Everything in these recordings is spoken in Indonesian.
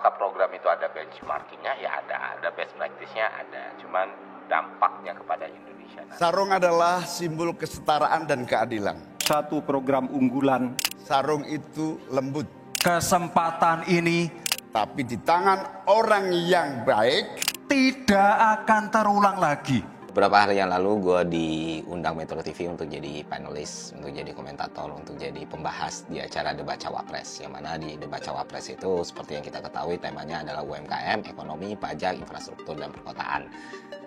Apakah program itu ada benchmarkingnya? Ya ada best practice-nya ada. Cuman dampaknya kepada Indonesia. Sarung adalah simbol kesetaraan dan keadilan. Satu program unggulan. Sarung itu lembut. Kesempatan ini, tapi di tangan orang yang baik, tidak akan terulang lagi. Beberapa hari yang lalu gue diundang Metro TV untuk jadi panelis, untuk jadi komentator, untuk jadi pembahas di acara debat cawapres. Yang mana di debat cawapres itu seperti yang kita ketahui temanya adalah UMKM, ekonomi, pajak, infrastruktur, dan perkotaan.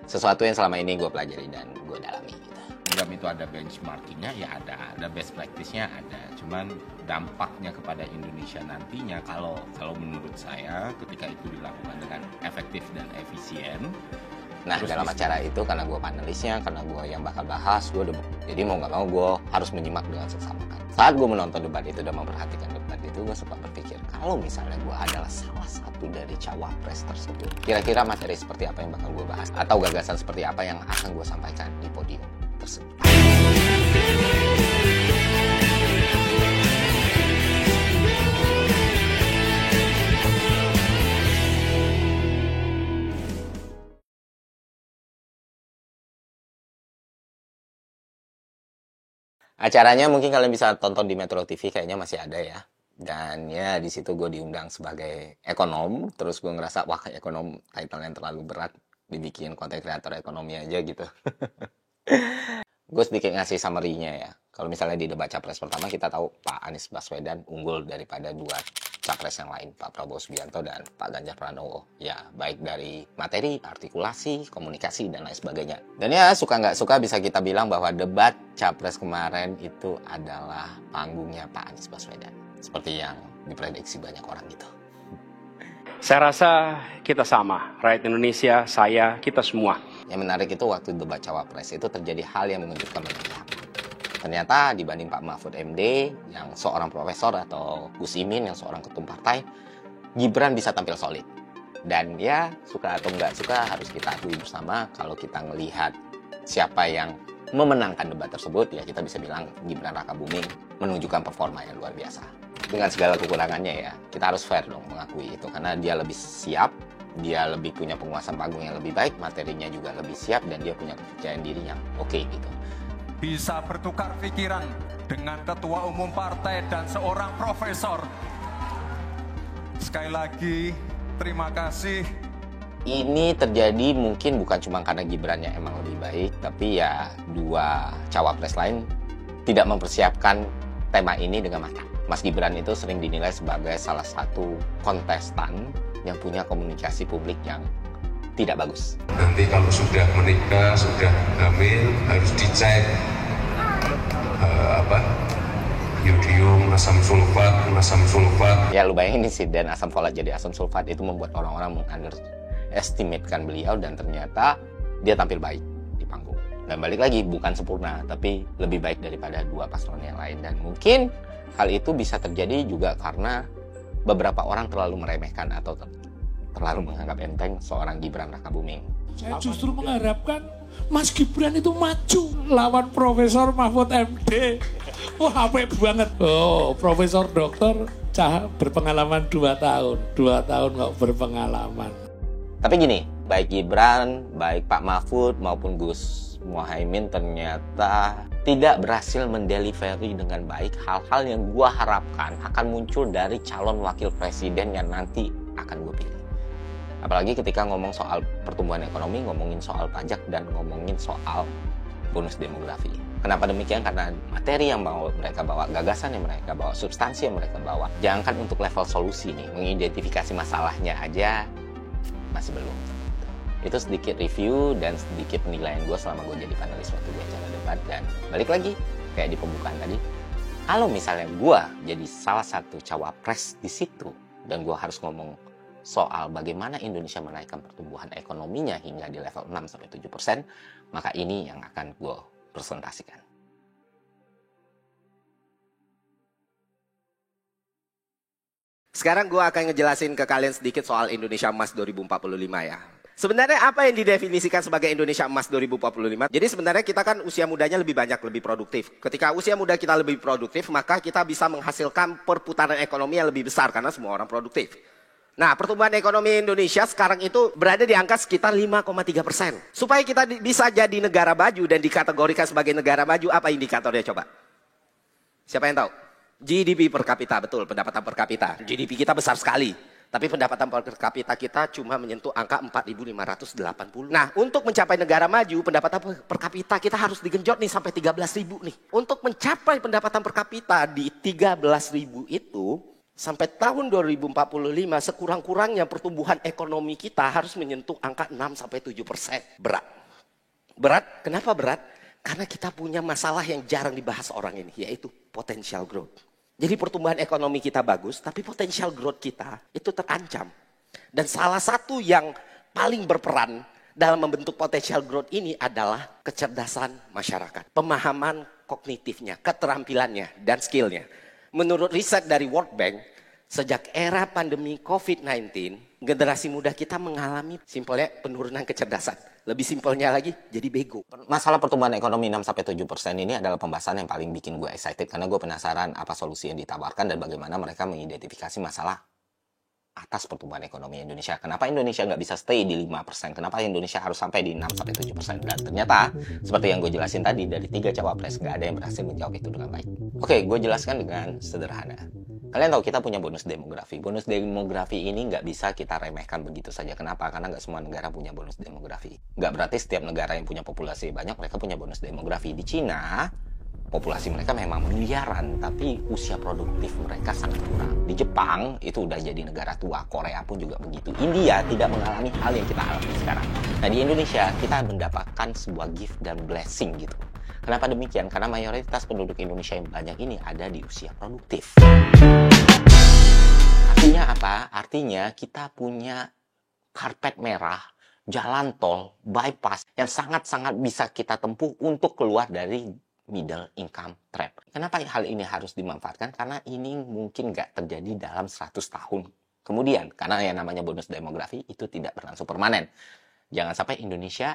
Sesuatu yang selama ini gue pelajari dan gue dalami. Program itu ada benchmarkingnya, ya ada best practice-nya ada. Cuman dampaknya kepada Indonesia nantinya kalau menurut saya ketika itu dilakukan dengan efektif dan efisien. Nah, dalam acara itu karena gue panelisnya, karena gue yang bakal bahas, jadi mau nggak mau gue harus menyimak dengan seksama. Saat gue menonton debat itu dan memperhatikan debat itu, gue sempat berpikir, kalau misalnya gue adalah salah satu dari cawapres tersebut, kira-kira materi seperti apa yang bakal gue bahas, atau gagasan seperti apa yang akan gue sampaikan di podium tersebut. Acaranya mungkin kalian bisa tonton di Metro TV, kayaknya masih ada ya. Dan ya di situ gue diundang sebagai ekonom, terus gue ngerasa wah ekonom title-nya terlalu berat, dibikin konten kreator ekonomi aja gitu. Gue sedikit ngasih summary-nya ya. Kalau misalnya di debat capres pertama kita tahu Pak Anies Baswedan unggul daripada dua capres yang lain, Pak Prabowo Subianto dan Pak Ganjar Pranowo. Ya, baik dari materi, artikulasi, komunikasi, dan lain sebagainya. Dan ya, suka nggak suka bisa kita bilang bahwa debat capres kemarin itu adalah panggungnya Pak Anies Baswedan. Seperti yang diprediksi banyak orang gitu. Saya rasa kita sama, rakyat Indonesia, saya, kita semua. Yang menarik itu waktu debat cawapres itu terjadi hal yang mengejutkan banyak pihak. Ternyata dibanding Pak Mahfud MD yang seorang profesor atau Gus Imin yang seorang ketum partai, Gibran bisa tampil solid. Dan ya suka atau nggak suka harus kita akui bersama kalau kita melihat siapa yang memenangkan debat tersebut, ya kita bisa bilang Gibran Rakabuming menunjukkan performa yang luar biasa. Dengan segala kekurangannya ya, kita harus fair dong mengakui itu. Karena dia lebih siap, dia lebih punya penguasaan panggung yang lebih baik, materinya juga lebih siap, dan dia punya kepercayaan diri yang oke gitu. Bisa bertukar pikiran dengan ketua umum partai dan seorang profesor. Sekali lagi, terima kasih. Ini terjadi mungkin bukan cuma karena Gibrannya emang lebih baik, tapi ya dua cawapres lain tidak mempersiapkan tema ini dengan matang. Mas Gibran itu sering dinilai sebagai salah satu kontestan yang punya komunikasi publik yang tidak bagus. Nanti kalau sudah menikah, sudah hamil, harus dicek yodium, asam sulfat. Ya lu bayangin sih, dan asam folat jadi asam sulfat itu membuat orang-orang mengunderestimatekan beliau, dan ternyata dia tampil baik di panggung. Dan balik lagi, bukan sempurna, tapi lebih baik daripada dua paslon yang lain. Dan mungkin hal itu bisa terjadi juga karena beberapa orang terlalu meremehkan atau terlalu menganggap enteng seorang Gibran Rakabuming. Saya justru mengharapkan Mas Gibran itu maju lawan Profesor Mahfud MD. Wah, apik banget. Oh, Profesor Dokter berpengalaman 2 tahun. 2 tahun nggak berpengalaman. Tapi gini, baik Gibran, baik Pak Mahfud maupun Gus Muhaimin ternyata tidak berhasil mendelivery dengan baik hal-hal yang gua harapkan akan muncul dari calon wakil presiden yang nanti akan gue pilih. Apalagi ketika ngomong soal pertumbuhan ekonomi, ngomongin soal pajak, dan ngomongin soal bonus demografi. Kenapa demikian? Karena materi yang mereka bawa, gagasan yang mereka bawa, substansi yang mereka bawa, jangankan untuk level solusi nih, mengidentifikasi masalahnya aja masih belum. Itu sedikit review dan sedikit penilaian gue selama gue jadi panelis waktu di acara debat. Dan balik lagi, kayak di pembukaan tadi, kalau misalnya gue jadi salah satu cawapres di situ, dan gue harus ngomong soal bagaimana Indonesia menaikkan pertumbuhan ekonominya hingga di level 6-7%, maka ini yang akan gue presentasikan. Sekarang gue akan ngejelasin ke kalian sedikit soal Indonesia Emas 2045 ya. Sebenarnya apa yang didefinisikan sebagai Indonesia Emas 2045? Jadi sebenarnya kita kan usia mudanya lebih banyak, lebih produktif. Ketika usia muda kita lebih produktif, maka kita bisa menghasilkan perputaran ekonomi yang lebih besar karena semua orang produktif. Nah, pertumbuhan ekonomi Indonesia sekarang itu berada di angka sekitar 5,3%. Supaya kita bisa jadi negara maju dan dikategorikan sebagai negara maju, apa indikatornya coba? Siapa yang tahu? GDP per kapita, betul, pendapatan per kapita. GDP kita besar sekali, tapi pendapatan per kapita kita cuma menyentuh angka 4.580. Nah, untuk mencapai negara maju, pendapatan per kapita kita harus digenjot nih sampai 13.000 nih. Untuk mencapai pendapatan per kapita di 13.000 itu, sampai tahun 2045 sekurang-kurangnya pertumbuhan ekonomi kita harus menyentuh angka 6-7%. Berat. Berat, kenapa berat? Karena kita punya masalah yang jarang dibahas orang ini, yaitu potential growth. Jadi pertumbuhan ekonomi kita bagus, tapi potential growth kita itu terancam. Dan salah satu yang paling berperan dalam membentuk potential growth ini adalah kecerdasan masyarakat. Pemahaman kognitifnya, keterampilannya, dan skillnya. Menurut riset dari World Bank, sejak era pandemi COVID-19, generasi muda kita mengalami simpelnya penurunan kecerdasan. Lebih simpelnya lagi, jadi bego. Masalah pertumbuhan ekonomi 6-7% ini adalah pembahasan yang paling bikin gue excited. Karena gue penasaran apa solusi yang ditawarkan dan bagaimana mereka mengidentifikasi masalah atas pertumbuhan ekonomi Indonesia. Kenapa Indonesia nggak bisa stay di 5%? Kenapa Indonesia harus sampai di 6-7%? Dan ternyata, seperti yang gue jelasin tadi, dari 3 cawapres nggak ada yang berhasil menjawab itu dengan baik. Oke, gue jelaskan dengan sederhana. Kalian tahu kita punya bonus demografi. Bonus demografi ini nggak bisa kita remehkan begitu saja. Kenapa? Karena nggak semua negara punya bonus demografi. Nggak berarti setiap negara yang punya populasi banyak, mereka punya bonus demografi. Di Cina, populasi mereka memang miliaran, tapi usia produktif mereka sangat kurang. Di Jepang, itu udah jadi negara tua. Korea pun juga begitu. India tidak mengalami hal yang kita alami sekarang. Nah, di Indonesia, kita mendapatkan sebuah gift dan blessing gitu. Kenapa demikian? Karena mayoritas penduduk Indonesia yang banyak ini ada di usia produktif. Artinya apa? Artinya kita punya karpet merah, jalan tol, bypass yang sangat-sangat bisa kita tempuh untuk keluar dari middle income trap. Kenapa hal ini harus dimanfaatkan? Karena ini mungkin nggak terjadi dalam 100 tahun kemudian. Karena yang namanya bonus demografi itu tidak berlangsung permanen. Jangan sampai Indonesia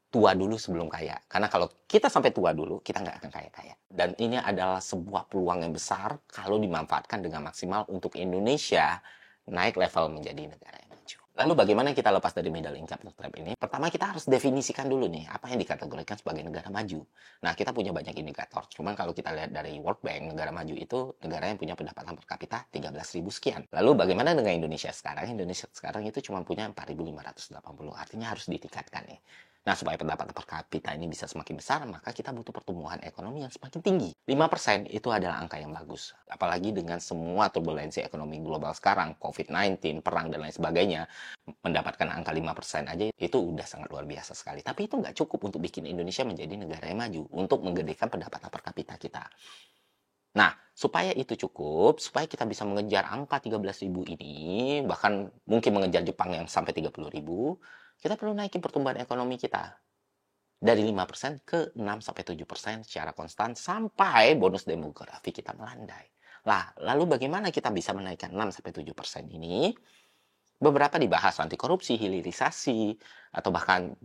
tua dulu sebelum kaya. Karena kalau kita sampai tua dulu, kita nggak akan kaya-kaya. Dan ini adalah sebuah peluang yang besar kalau dimanfaatkan dengan maksimal untuk Indonesia naik level menjadi negara yang maju. Lalu bagaimana kita lepas dari middle income trap ini? Pertama kita harus definisikan dulu nih, apa yang dikategorikan sebagai negara maju. Nah, kita punya banyak indikator. Cuman kalau kita lihat dari World Bank, negara maju itu negara yang punya pendapatan per kapita 13.000 sekian. Lalu bagaimana dengan Indonesia sekarang? Indonesia sekarang itu cuma punya 4.580. Artinya harus ditingkatkan nih. Nah, supaya pendapatan per kapita ini bisa semakin besar, maka kita butuh pertumbuhan ekonomi yang semakin tinggi. 5% itu adalah angka yang bagus. Apalagi dengan semua turbulensi ekonomi global sekarang, COVID-19, perang, dan lain sebagainya, mendapatkan angka 5% aja itu udah sangat luar biasa sekali. Tapi itu nggak cukup untuk bikin Indonesia menjadi negara yang maju, untuk menggedekan pendapatan per kapita kita. Nah, supaya itu cukup, supaya kita bisa mengejar angka 13.000 ini, bahkan mungkin mengejar Jepang yang sampai 30.000, kita perlu naikin pertumbuhan ekonomi kita dari 5% ke 6-7% secara konstan sampai bonus demografi kita melandai. Lah, lalu bagaimana kita bisa menaikkan 6-7% ini? Beberapa dibahas, anti korupsi, hilirisasi, atau bahkan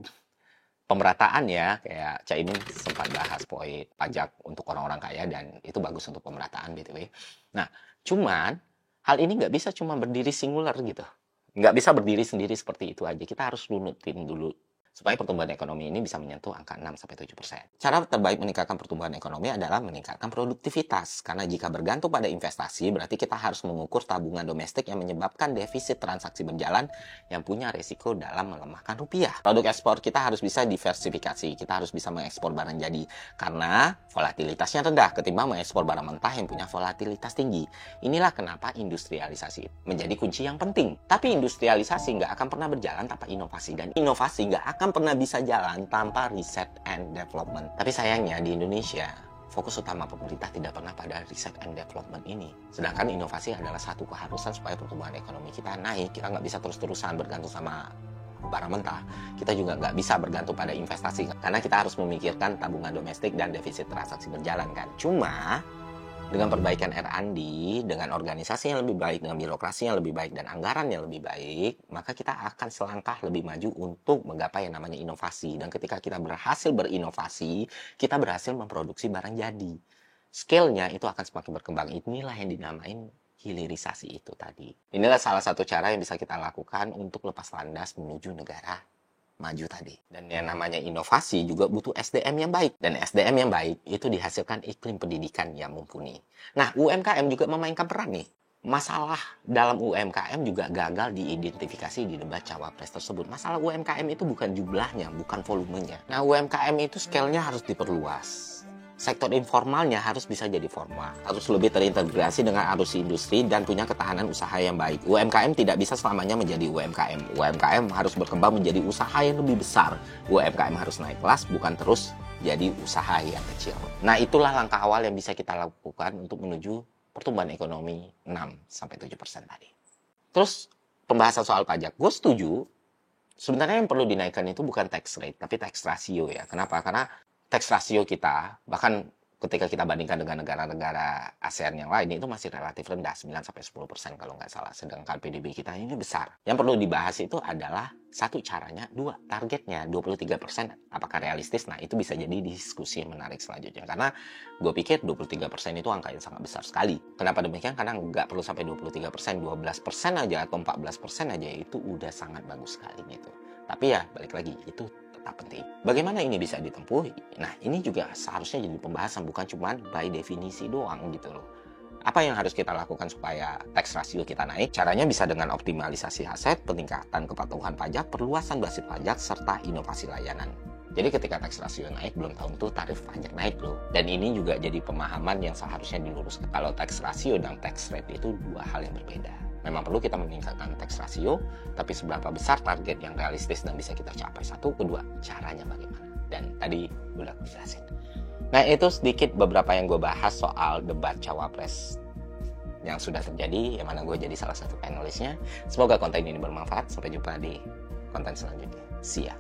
pemerataan ya, kayak Caimin sempat bahas poin pajak untuk orang-orang kaya dan itu bagus untuk pemerataan BTW. Nah, cuman hal ini nggak bisa cuma berdiri singular gitu. Nggak bisa berdiri sendiri seperti itu aja. Kita harus runutin dulu supaya pertumbuhan ekonomi ini bisa menyentuh angka 6-7%. Cara terbaik meningkatkan pertumbuhan ekonomi adalah meningkatkan produktivitas. Karena jika bergantung pada investasi, berarti kita harus mengukur tabungan domestik yang menyebabkan defisit transaksi berjalan yang punya resiko dalam melemahkan rupiah. Produk ekspor kita harus bisa diversifikasi. Kita harus bisa mengekspor barang jadi. Karena volatilitasnya rendah ketimbang mengekspor barang mentah yang punya volatilitas tinggi. Inilah kenapa industrialisasi menjadi kunci yang penting. Tapi industrialisasi nggak akan pernah berjalan tanpa inovasi. Dan inovasi nggak akan pernah bisa jalan tanpa riset and development. Tapi sayangnya di Indonesia, fokus utama pemerintah tidak pernah pada riset and development ini. Sedangkan inovasi adalah satu keharusan supaya pertumbuhan ekonomi kita naik. Kita nggak bisa terus-terusan bergantung sama barang mentah. Kita juga nggak bisa bergantung pada investasi. Karena kita harus memikirkan tabungan domestik dan defisit transaksi berjalan kan. Cuma dengan perbaikan R&D, dengan organisasi yang lebih baik, dengan birokrasi yang lebih baik, dan anggaran yang lebih baik, maka kita akan selangkah lebih maju untuk menggapai yang namanya inovasi. Dan ketika kita berhasil berinovasi, kita berhasil memproduksi barang jadi. Scale-nya itu akan semakin berkembang. Inilah yang dinamain hilirisasi itu tadi. Inilah salah satu cara yang bisa kita lakukan untuk lepas landas menuju negara maju tadi. Dan yang namanya inovasi juga butuh SDM yang baik. Dan SDM yang baik itu dihasilkan iklim pendidikan yang mumpuni. Nah, UMKM juga memainkan peran nih. Masalah dalam UMKM juga gagal diidentifikasi di debat cawapres tersebut. Masalah UMKM itu bukan jumlahnya, bukan volumenya. Nah, UMKM itu scale-nya harus diperluas. Sektor informalnya harus bisa jadi formal. Harus lebih terintegrasi dengan arus industri dan punya ketahanan usaha yang baik. UMKM tidak bisa selamanya menjadi UMKM. UMKM harus berkembang menjadi usaha yang lebih besar. UMKM harus naik kelas, bukan terus jadi usaha yang kecil. Nah, itulah langkah awal yang bisa kita lakukan untuk menuju pertumbuhan ekonomi 6-7% tadi. Terus pembahasan soal pajak, gue setuju. Sebenarnya yang perlu dinaikkan itu bukan tax rate, tapi tax ratio ya. Kenapa? Karena tax ratio kita, bahkan ketika kita bandingkan dengan negara-negara ASEAN yang lain, itu masih relatif rendah, 9-10% kalau nggak salah. Sedangkan PDB kita ini besar. Yang perlu dibahas itu adalah satu caranya, dua targetnya 23%. Apakah realistis? Nah, itu bisa jadi diskusi yang menarik selanjutnya. Karena gue pikir 23% itu angka yang sangat besar sekali. Kenapa demikian? Karena nggak perlu sampai 23%, 12% aja atau 14% aja itu udah sangat bagus sekali gitu. Tapi ya, balik lagi, itu tetap penting. Bagaimana ini bisa ditempuh? Nah, ini juga seharusnya jadi pembahasan, bukan cuma by definisi doang gitu loh. Apa yang harus kita lakukan supaya tax ratio kita naik? Caranya bisa dengan optimalisasi aset, peningkatan kepatuhan pajak, perluasan basis pajak, serta inovasi layanan. Jadi ketika tax ratio naik, belum tentu tarif pajak naik loh. Dan ini juga jadi pemahaman yang seharusnya diluruskan. Kalau tax ratio dan tax rate itu dua hal yang berbeda. Memang perlu kita meningkatkan tax ratio, tapi seberapa besar target yang realistis dan bisa kita capai? Satu, kedua, caranya bagaimana? Dan tadi udah aku jelasin. Nah, itu sedikit beberapa yang gue bahas soal debat cawapres yang sudah terjadi, yang mana gue jadi salah satu panelisnya. Semoga konten ini bermanfaat. Sampai jumpa di konten selanjutnya. See ya.